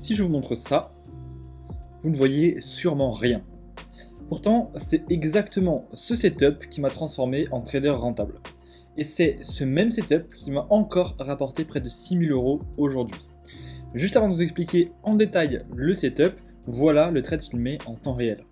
Si je vous montre ça, vous ne voyez sûrement rien. Pourtant, c'est exactement ce setup qui m'a transformé en trader rentable. Et c'est ce même setup qui m'a encore rapporté près de 6000 € aujourd'hui. Juste avant de vous expliquer en détail le setup, voilà le trade filmé en temps réel.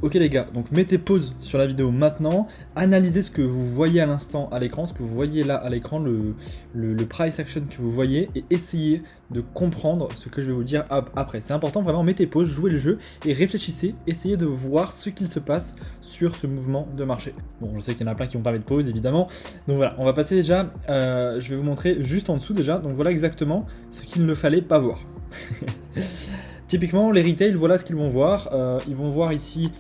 Ok les gars, donc mettez pause sur la vidéo maintenant, analysez ce que vous voyez à l'instant à l'écran, ce que vous voyez là à l'écran, le price action que vous voyez, et essayez de comprendre ce que je vais vous dire après. C'est important, vraiment, mettez pause, jouez le jeu et réfléchissez, essayez de voir ce qu'il se passe sur ce mouvement de marché. Bon, je sais qu'il y en a plein qui vont pas mettre pause évidemment, donc voilà, on va passer déjà, je vais vous montrer juste en dessous déjà, donc voilà exactement ce qu'il ne fallait pas voir. Typiquement, les retails, voilà ce qu'ils vont voir. Ils vont voir ici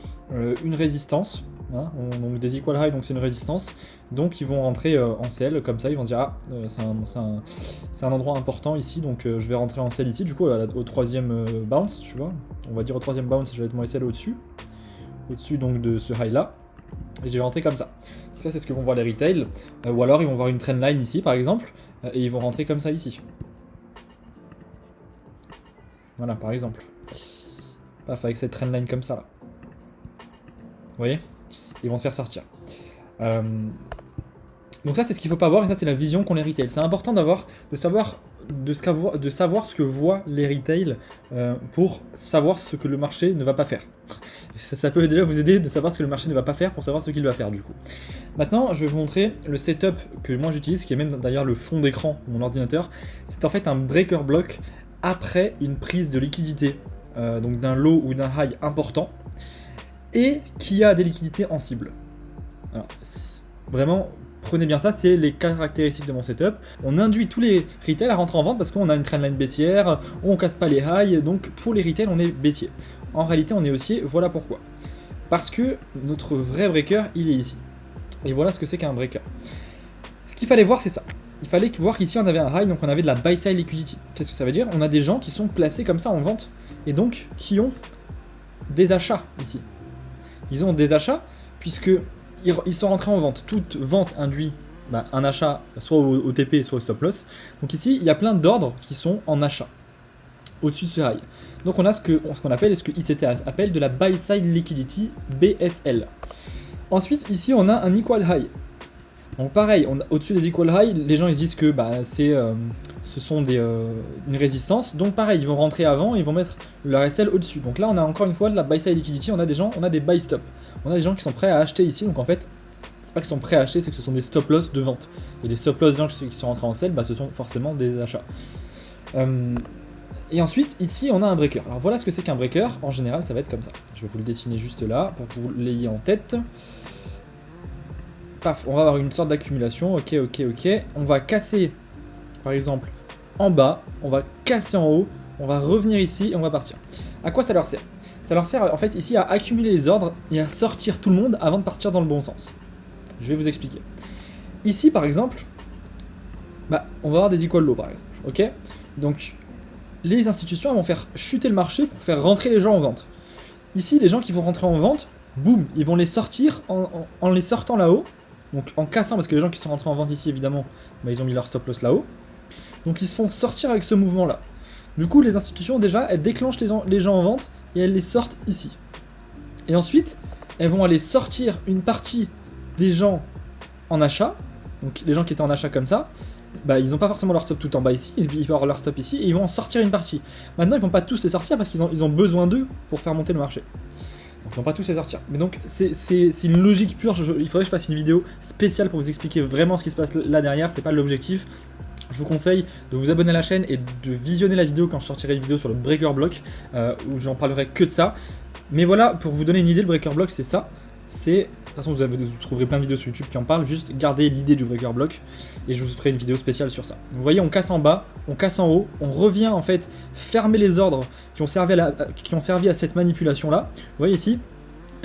une résistance, hein, donc des equal high, donc c'est une résistance. Donc ils vont rentrer en sell comme ça. Ils vont dire ah, c'est un endroit important ici, donc je vais rentrer en sell ici. Du coup, au troisième bounce, tu vois, on va dire au troisième bounce, je vais mettre mon SL au-dessus donc de ce high là, et je vais rentrer comme ça. Donc ça, c'est ce que vont voir les retails. Ou alors ils vont voir une trendline ici, par exemple, et ils vont rentrer comme ça ici. Voilà, par exemple. Paf, avec cette trendline comme ça, là. Vous voyez? Ils vont se faire sortir. Donc ça, c'est ce qu'il ne faut pas voir, et ça, c'est la vision qu'ont les retails. C'est important de savoir ce que voient les retails pour savoir ce que le marché ne va pas faire. Ça peut déjà vous aider de savoir ce que le marché ne va pas faire pour savoir ce qu'il va faire, du coup. Maintenant, je vais vous montrer le setup que moi j'utilise, qui est même d'ailleurs le fond d'écran de mon ordinateur. C'est en fait un breaker block après une prise de liquidité, donc d'un low ou d'un high important, et qui a des liquidités en cible. Alors, vraiment, prenez bien ça, c'est les caractéristiques de mon setup. On induit tous les retails à rentrer en vente parce qu'on a une trendline baissière, on casse pas les highs, donc pour les retails, on est baissier. En réalité, on est haussier, voilà pourquoi. Parce que notre vrai breaker, il est ici. Et voilà ce que c'est qu'un breaker. Ce qu'il fallait voir, c'est ça. Il fallait voir qu'ici on avait un high, donc on avait de la buy side liquidity. Qu'est-ce que ça veut dire? On a des gens qui sont placés comme ça en vente, et donc qui ont des achats ici. Ils ont des achats, puisque ils sont rentrés en vente. Toute vente induit un achat, soit au TP, soit au stop loss. Donc ici, il y a plein d'ordres qui sont en achat, au-dessus de ce high. Donc on a ce qu'on appelle, et ce que ICT appelle de la buy side liquidity, BSL. Ensuite, ici, on a un equal high. Donc pareil, au-dessus des equal high, les gens ils se disent que ce sont une résistance. Donc pareil, ils vont rentrer avant, ils vont mettre leur SL au-dessus. Donc là, on a encore une fois de la buy side liquidity. On a des buy stop. On a des gens qui sont prêts à acheter ici. Donc en fait, c'est pas qu'ils sont prêts à acheter, c'est que ce sont des stop loss de vente. Et les stop loss des gens qui sont rentrés en sell, ce sont forcément des achats. Et ensuite, ici, on a un breaker. Alors voilà ce que c'est qu'un breaker. En général, ça va être comme ça. Je vais vous le dessiner juste là pour que vous l'ayez en tête. Paf, on va avoir une sorte d'accumulation. Ok. On va casser, par exemple, en bas. On va casser en haut. On va revenir ici et on va partir. À quoi ça leur sert? Ça leur sert, en fait, ici, à accumuler les ordres et à sortir tout le monde avant de partir dans le bon sens. Je vais vous expliquer. Ici, par exemple, on va avoir des equal low, par exemple. Ok? Donc, les institutions vont faire chuter le marché pour faire rentrer les gens en vente. Ici, les gens qui vont rentrer en vente, boum, ils vont les sortir en les sortant là-haut. Donc en cassant, parce que les gens qui sont rentrés en vente ici, évidemment, ils ont mis leur stop loss là-haut. Donc ils se font sortir avec ce mouvement-là. Du coup, les institutions, déjà, elles déclenchent les gens en vente et elles les sortent ici. Et ensuite, elles vont aller sortir une partie des gens en achat. Donc les gens qui étaient en achat comme ça, ils n'ont pas forcément leur stop tout en bas ici, ils vont avoir leur stop ici et ils vont en sortir une partie. Maintenant, ils vont pas tous les sortir parce qu'ils ont besoin d'eux pour faire monter le marché. Donc ils vont pas tous les sortir. Mais donc c'est une logique pure, il faudrait que je fasse une vidéo spéciale pour vous expliquer vraiment ce qui se passe là derrière, c'est pas l'objectif. Je vous conseille de vous abonner à la chaîne et de visionner la vidéo quand je sortirai une vidéo sur le breaker block, où j'en parlerai que de ça. Mais voilà, pour vous donner une idée, le breaker block c'est ça. De toute façon, vous trouverez plein de vidéos sur YouTube qui en parlent, juste gardez l'idée du breaker block et je vous ferai une vidéo spéciale sur ça. Vous voyez, on casse en bas, on casse en haut, on revient en fait fermer les ordres qui ont servi à cette manipulation là. Vous voyez ici,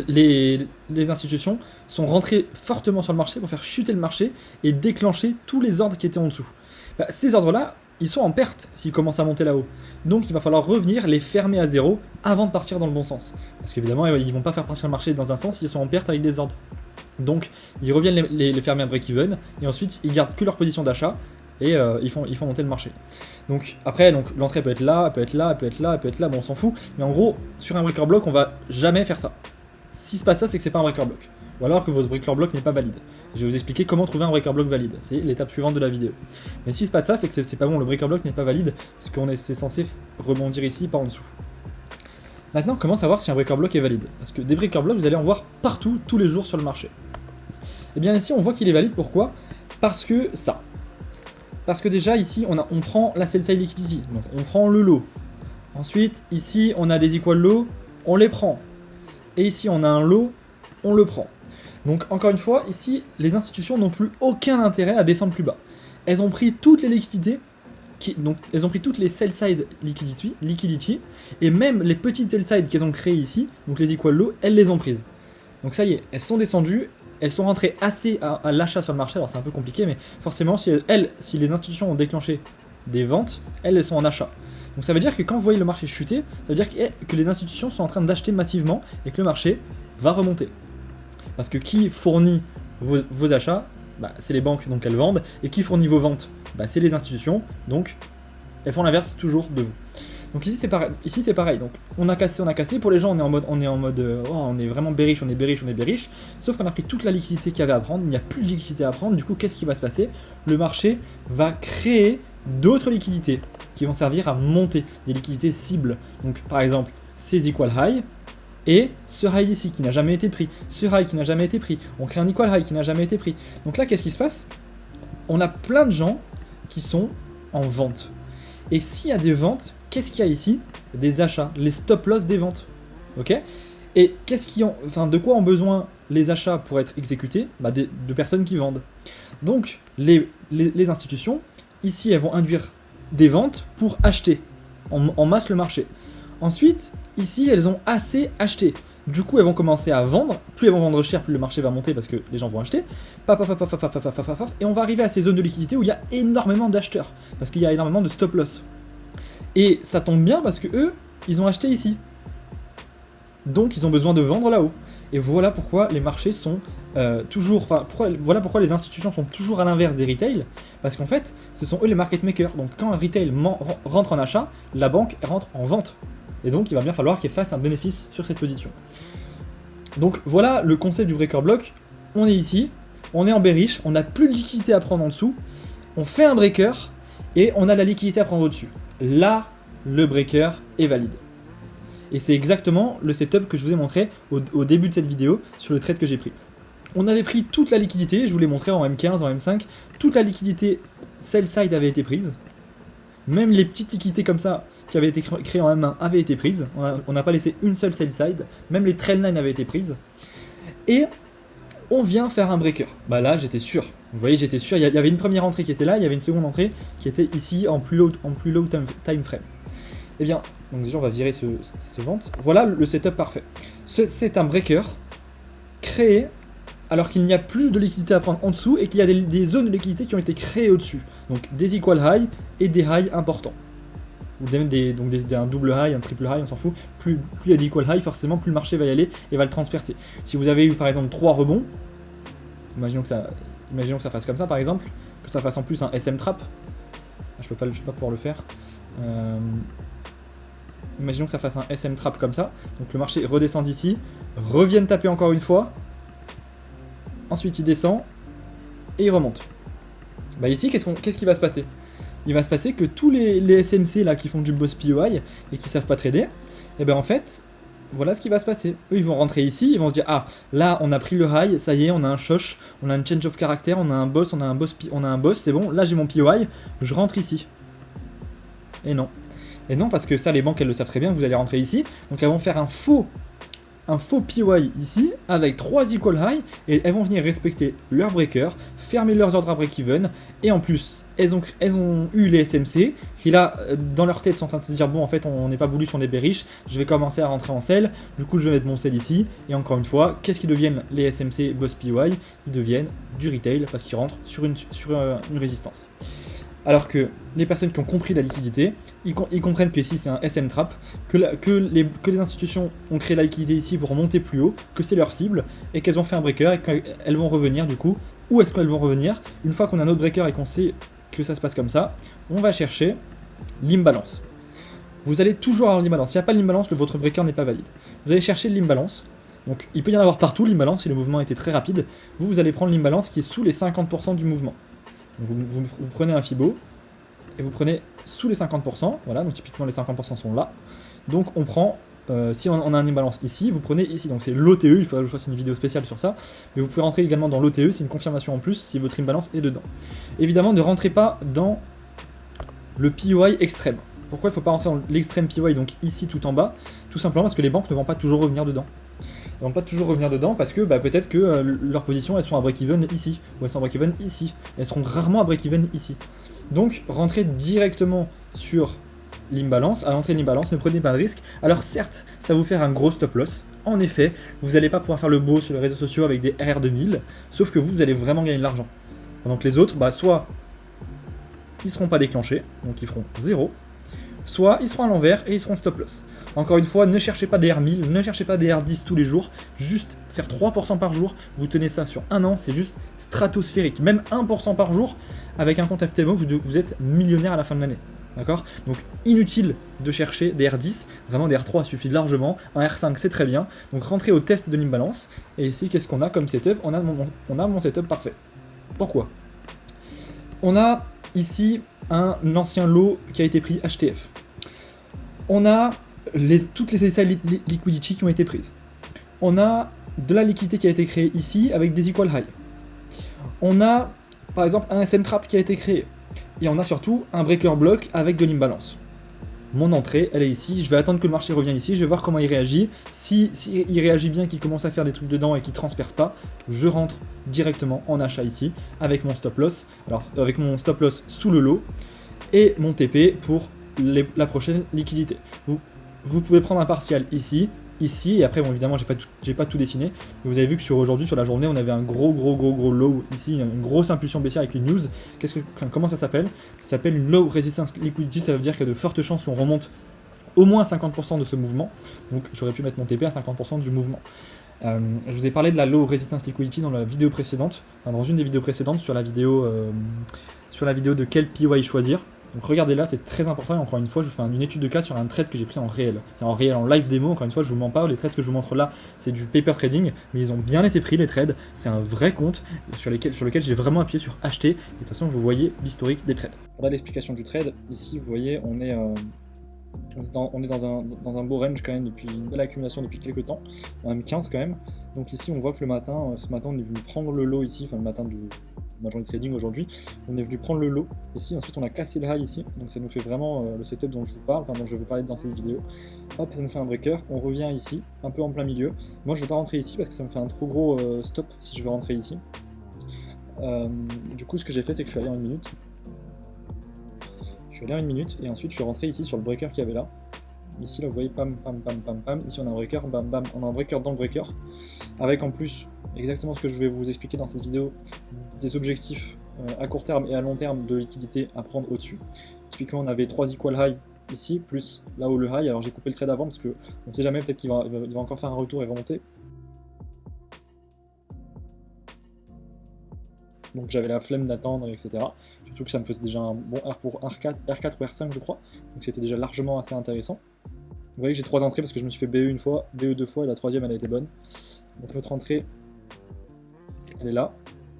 les institutions sont rentrées fortement sur le marché pour faire chuter le marché et déclencher tous les ordres qui étaient en dessous. bah, ces ordres-là, ils sont en perte s'ils commencent à monter là-haut. Donc il va falloir revenir, les fermer à 0 avant de partir dans le bon sens. Parce qu'évidemment, ils vont pas faire partir le marché dans un sens, ils sont en perte avec des ordres. Donc ils reviennent les fermer à break-even, et ensuite ils gardent que leur position d'achat, et ils font monter le marché. Donc après, l'entrée peut être là, elle peut être là, elle peut être là, elle peut être là, bon on s'en fout. Mais en gros, sur un breaker block, on va jamais faire ça. Si se passe ça, c'est que c'est pas un breaker block. Ou alors que votre breaker block n'est pas valide. Je vais vous expliquer comment trouver un breaker block valide. C'est l'étape suivante de la vidéo. Mais si se passe ça, c'est que c'est pas bon, le breaker block n'est pas valide, parce qu'on est censé rebondir ici, pas en dessous. Maintenant, comment savoir si un breaker block est valide? Parce que des breaker blocks, vous allez en voir partout, tous les jours sur le marché. Et bien ici, on voit qu'il est valide, pourquoi? Parce que ça. Parce que déjà, ici, on prend la sell side liquidity, donc on prend le lot. Ensuite, ici, on a des equal low, on les prend. Et ici, on a un low, on le prend. Donc encore une fois, ici, les institutions n'ont plus aucun intérêt à descendre plus bas. Elles ont pris toutes les liquidités, donc elles ont pris toutes les sell side liquidity, et même les petites sell side qu'elles ont créées ici, donc les equal low, elles les ont prises. Donc ça y est, elles sont descendues, elles sont rentrées assez à l'achat sur le marché, alors c'est un peu compliqué, mais forcément, si les institutions ont déclenché des ventes, elles sont en achat. Donc ça veut dire que quand vous voyez le marché chuter, ça veut dire que les institutions sont en train d'acheter massivement et que le marché va remonter. Parce que qui fournit vos achats, bah, c'est les banques, donc elles vendent. Et qui fournit vos ventes, bah, c'est les institutions, donc elles font l'inverse toujours de vous. Donc ici c'est pareil. Donc on a cassé. Pour les gens, on est vraiment bearish, on est bearish. Sauf qu'on a pris toute la liquidité qu'il y avait à prendre. Il n'y a plus de liquidité à prendre. Du coup, qu'est-ce qui va se passer? Le marché va créer d'autres liquidités qui vont servir à monter, des liquidités cibles. Donc par exemple, ces equal high. Et ce high ici qui n'a jamais été pris, ce high qui n'a jamais été pris, on crée un equal high qui n'a jamais été pris. Donc là, qu'est-ce qui se passe? On a plein de gens qui sont en vente. Et s'il y a des ventes, qu'est-ce qu'il y a ici? Des achats, les stop loss des ventes. Ok? Et de quoi ont besoin les achats pour être exécutés? Bah, de personnes qui vendent. Donc les institutions, ici, elles vont induire des ventes pour acheter en masse le marché. Ensuite, ici, elles ont assez acheté. Du coup, elles vont commencer à vendre. Plus elles vont vendre cher, plus le marché va monter parce que les gens vont acheter. Et on va arriver à ces zones de liquidité où il y a énormément d'acheteurs. Parce qu'il y a énormément de stop loss. Et ça tombe bien parce que eux, ils ont acheté ici. Donc, ils ont besoin de vendre là-haut. Et voilà pourquoi les marchés sont voilà pourquoi les institutions sont toujours à l'inverse des retail. Parce qu'en fait, ce sont eux les market makers. Donc, quand un retail rentre en achat, la banque rentre en vente. Et donc il va bien falloir qu'il fasse un bénéfice sur cette position. Donc voilà le concept du breaker block. On est ici, on est en bearish, on n'a plus de liquidité à prendre en dessous, on fait un breaker et on a la liquidité à prendre au-dessus. Là, le breaker est valide. Et c'est exactement le setup que je vous ai montré au début de cette vidéo sur le trade que j'ai pris. On avait pris toute la liquidité, je vous l'ai montré en M15, en M5, toute la liquidité sell side avait été prise. Même les petites liquidités comme ça qui avaient été créées en M1 avaient été prises. On n'a pas laissé une seule sell side. Même les trail line avaient été prises. Et on vient faire un breaker. Bah là, j'étais sûr. Vous voyez, j'étais sûr. Il y avait une première entrée qui était là. Il y avait une seconde entrée qui était ici en plus low time frame. Eh bien, donc déjà, on va virer ces ventes. Voilà le setup parfait. C'est un breaker créé alors qu'il n'y a plus de liquidité à prendre en dessous et qu'il y a des zones de liquidité qui ont été créées au-dessus. Donc des equal high et des high importants. Ou un double high, un triple high, on s'en fout. Plus il y a d'equal high, forcément, plus le marché va y aller et va le transpercer. Si vous avez eu par exemple 3 rebonds, imaginons que ça fasse comme ça par exemple, que ça fasse en plus un SM trap. Je peux pas pouvoir le faire. Imaginons que ça fasse un SM trap comme ça. Donc le marché redescend d'ici, revienne taper encore une fois. Ensuite il descend et il remonte. Bah ici, qu'est-ce qui va se passer? Il va se passer que tous les SMC là qui font du boss POI et qui savent pas trader, et ben en fait, voilà ce qui va se passer. Eux ils vont rentrer ici, ils vont se dire ah là on a pris le high, ça y est, on a un shosh, on a une change of character, on a un boss, c'est bon, là j'ai mon POI, je rentre ici. Et non. Et non parce que ça les banques elles le savent très bien, vous allez rentrer ici, donc elles vont faire un faux POI ici avec 3 equal high et elles vont venir respecter leur breaker, fermer leurs ordres à break-even et en plus elles ont eu les SMC qui là dans leur tête sont en train de se dire bon en fait on n'est pas bullish, on est bearish, je vais commencer à rentrer en sell, du coup je vais mettre mon sell ici et encore une fois qu'est-ce qu'ils deviennent les SMC boss POI? Ils deviennent du retail parce qu'ils rentrent sur une résistance. Alors que les personnes qui ont compris la liquidité, ils comprennent que ici c'est un SM trap, que les institutions ont créé la liquidité ici pour monter plus haut, que c'est leur cible, et qu'elles ont fait un breaker et qu'elles vont revenir du coup. Où est-ce qu'elles vont revenir? Une fois qu'on a notre breaker et qu'on sait que ça se passe comme ça, on va chercher l'imbalance. Vous allez toujours avoir l'imbalance. S'il n'y a pas l'imbalance, votre breaker n'est pas valide. Vous allez chercher l'imbalance. Donc il peut y en avoir partout l'imbalance si le mouvement était très rapide. Vous allez prendre l'imbalance qui est sous les 50% du mouvement. Donc vous prenez un Fibo et vous prenez sous les 50%. Voilà, donc typiquement les 50% sont là. Donc on prend, si on a un imbalance ici, vous prenez ici. Donc c'est l'OTE, il faudra que je fasse une vidéo spéciale sur ça. Mais vous pouvez rentrer également dans l'OTE, c'est une confirmation en plus si votre imbalance est dedans. Évidemment, ne rentrez pas dans le PY extrême. Pourquoi il ne faut pas rentrer dans l'extrême PY, donc ici tout en bas? Tout simplement parce que les banques ne vont pas toujours revenir dedans. Elles vont pas toujours revenir dedans parce que peut-être que leurs positions elles sont à break-even ici, ou elles sont à break-even ici. Elles seront rarement à break-even ici. Donc rentrez directement sur l'imbalance. À l'entrée de l'imbalance, ne prenez pas de risque. Alors certes, ça va vous faire un gros stop loss. En effet, vous n'allez pas pouvoir faire le beau sur les réseaux sociaux avec des RR 2000, sauf que vous allez vraiment gagner de l'argent. Pendant que les autres, soit ils ne seront pas déclenchés, donc ils feront 0, soit ils seront à l'envers et ils seront stop loss. Encore une fois, ne cherchez pas des R1000, ne cherchez pas des R10 tous les jours, juste faire 3% par jour, vous tenez ça sur un an, c'est juste stratosphérique. Même 1% par jour, avec un compte FTMO, vous êtes millionnaire à la fin de l'année. D'accord? Donc inutile de chercher des R10, vraiment des R3 suffit largement, un R5 c'est très bien, donc rentrez au test de l'imbalance, et ici qu'est-ce qu'on a comme setup? On a mon setup parfait. Pourquoi? On a ici un ancien lot qui a été pris HTF. On a toutes les SL liquidity qui ont été prises. On a de la liquidité qui a été créée ici avec des equal high. On a par exemple un SM trap qui a été créé. Et on a surtout un breaker block avec de l'imbalance. Mon entrée, elle est ici. Je vais attendre que le marché revienne ici. Je vais voir comment il réagit. Si il réagit bien, qu'il commence à faire des trucs dedans et qu'il ne transperce pas, je rentre directement en achat ici avec mon stop loss. Alors, avec mon stop loss sous le lot et mon TP pour la prochaine liquidité. Vous pouvez prendre un partial ici, et après, bon, évidemment, j'ai pas tout dessiné, mais vous avez vu que aujourd'hui, sur la journée, on avait un gros low ici, une grosse impulsion baissière avec une news. Comment ça s'appelle? Ça s'appelle une low resistance liquidity, ça veut dire qu'il y a de fortes chances qu'on remonte au moins 50% de ce mouvement, donc j'aurais pu mettre mon TP à 50% du mouvement. Je vous ai parlé de la low resistance liquidity dans la vidéo précédente, enfin dans une des vidéos précédentes sur la vidéo de quel PY choisir. Donc regardez là, c'est très important, et encore une fois, je vous fais une étude de cas sur un trade que j'ai pris en réel. En live démo, encore une fois, je vous mens pas, les trades que je vous montre là, c'est du paper trading, mais ils ont bien été pris les trades, c'est un vrai compte sur lequel j'ai vraiment appuyé sur acheter, et de toute façon, vous voyez l'historique des trades. Voilà l'explication du trade, ici, vous voyez, on est dans un beau range quand même, depuis une belle accumulation depuis quelques temps, même 15 quand même. Donc ici on voit que ce matin on est venu prendre le lot ici, enfin le matin de ma journée de trading aujourd'hui, on est venu prendre le lot ici, ensuite on a cassé le high ici, donc ça nous fait vraiment le setup dont je vous parle, enfin dont je vais vous parler dans cette vidéo. Hop, ça nous fait un breaker, on revient ici, un peu en plein milieu. Moi je vais pas rentrer ici parce que ça me fait un trop gros stop si je veux rentrer ici. Du coup ce que j'ai fait c'est que je suis allé en 1 minute. Je suis allé en 1 minute et ensuite je suis rentré ici sur le breaker qu'il y avait là. Ici là vous voyez pam pam pam pam pam, ici on a un breaker, bam bam, on a un breaker dans le breaker, avec en plus exactement ce que je vais vous expliquer dans cette vidéo, des objectifs à court terme et à long terme de liquidité à prendre au-dessus. Typiquement on avait 3 equal high ici, plus là-haut le high, alors j'ai coupé le trade avant parce que on ne sait jamais, peut-être qu'il va encore faire un retour et remonter. Donc j'avais la flemme d'attendre, etc. Surtout que ça me faisait déjà un bon R pour R4 ou R5 je crois, donc c'était déjà largement assez intéressant. Vous voyez que j'ai 3 entrées parce que je me suis fait BE une fois, BE 2 fois, et la troisième elle a été bonne. Donc notre entrée, elle est là.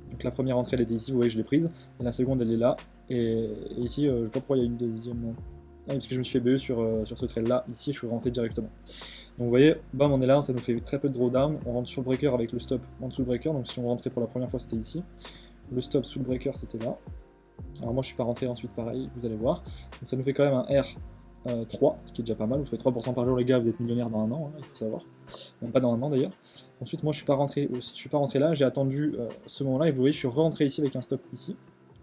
Donc la première entrée elle était ici, vous voyez je l'ai prise, et la seconde elle est là, et ici je sais pas pourquoi il y a une deuxième... Ah, parce que je me suis fait BE sur ce trade là, ici je suis rentré directement. Donc vous voyez, bam on est là, ça nous fait très peu de drawdown, on rentre sur le breaker avec le stop en dessous le breaker, donc si on rentrait pour la première fois c'était ici. Le stop sous le breaker c'était là. Alors moi je suis pas rentré ensuite pareil, vous allez voir. Donc ça nous fait quand même un R3, ce qui est déjà pas mal. Vous faites 3% par jour les gars, vous êtes millionnaire dans un an, hein, il faut savoir. Même pas dans un an d'ailleurs. Ensuite moi je suis pas rentré là, j'ai attendu ce moment là et vous voyez je suis rentré ici avec un stop ici,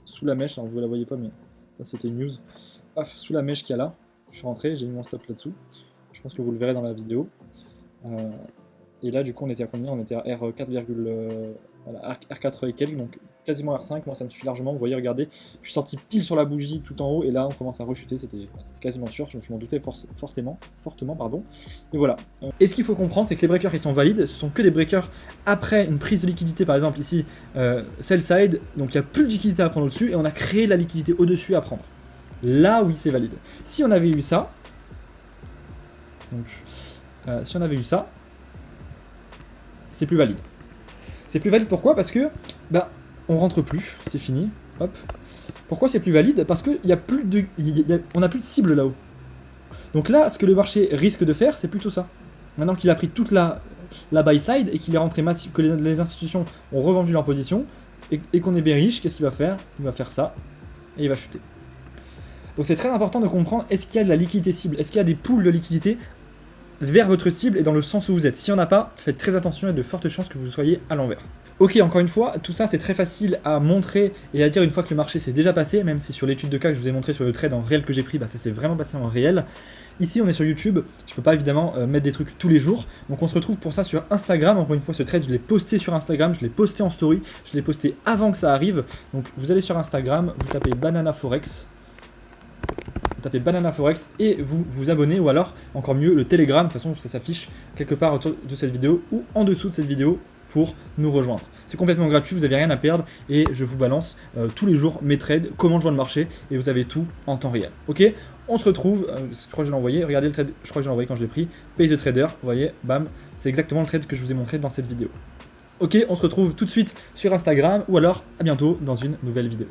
sous la mèche, alors vous la voyez pas mais ça c'était une news. Paf, sous la mèche qu'il y a là, je suis rentré, j'ai mis mon stop là-dessous. Je pense que vous le verrez dans la vidéo. Et là du coup on était à combien? On était à R4, voilà, R4 et quelques, donc quasiment R5, moi ça me suffit largement, vous voyez, regardez, je suis sorti pile sur la bougie tout en haut, et là on commence à rechuter, c'était quasiment sûr, je m'en doutais fortement, pardon, et voilà. Et ce qu'il faut comprendre, c'est que les breakers qui sont valides, ce sont que des breakers après une prise de liquidité, par exemple ici, sell side, donc il n'y a plus de liquidité à prendre au-dessus, et on a créé la liquidité au-dessus à prendre. Là, oui, c'est valide. Si on avait eu ça, donc, si on avait eu ça, c'est plus valide. C'est plus valide pourquoi? Parce que, bah, on rentre plus, c'est fini, hop. Pourquoi c'est plus valide? Parce qu'il y a plus de, on n'a plus de cible là-haut. Donc là, ce que le marché risque de faire, c'est plutôt ça. Maintenant qu'il a pris toute la buy side et qu'il est rentré massif, que les institutions ont revendu leur position et qu'on est bearish, qu'est-ce qu'il va faire? Il va faire ça et il va chuter. Donc c'est très important de comprendre, est-ce qu'il y a de la liquidité cible? Est-ce qu'il y a des pools de liquidité vers votre cible et dans le sens où vous êtes? Si on n'a pas, faites très attention, il y a de fortes chances que vous soyez à l'envers. Ok, encore une fois, tout ça c'est très facile à montrer et à dire une fois que le marché s'est déjà passé, même si sur l'étude de cas que je vous ai montré sur le trade en réel que j'ai pris, bah, ça s'est vraiment passé en réel. Ici on est sur YouTube, je peux pas évidemment mettre des trucs tous les jours, donc on se retrouve pour ça sur Instagram. Encore une fois, ce trade je l'ai posté sur Instagram, je l'ai posté en story, je l'ai posté avant que ça arrive. Donc vous allez sur Instagram, vous tapez Banana Forex, vous tapez Banana Forex et vous vous abonnez, ou alors encore mieux le Telegram, de toute façon ça s'affiche quelque part autour de cette vidéo ou en dessous de cette vidéo pour nous rejoindre. C'est complètement gratuit, vous n'avez rien à perdre et je vous balance tous les jours mes trades, comment je vois le marché, et vous avez tout en temps réel. Ok, on se retrouve, je crois que je l'ai envoyé, regardez le trade, je crois que je l'ai envoyé quand je l'ai pris, Pace the Trader, vous voyez, bam, c'est exactement le trade que je vous ai montré dans cette vidéo. Ok, on se retrouve tout de suite sur Instagram ou alors à bientôt dans une nouvelle vidéo.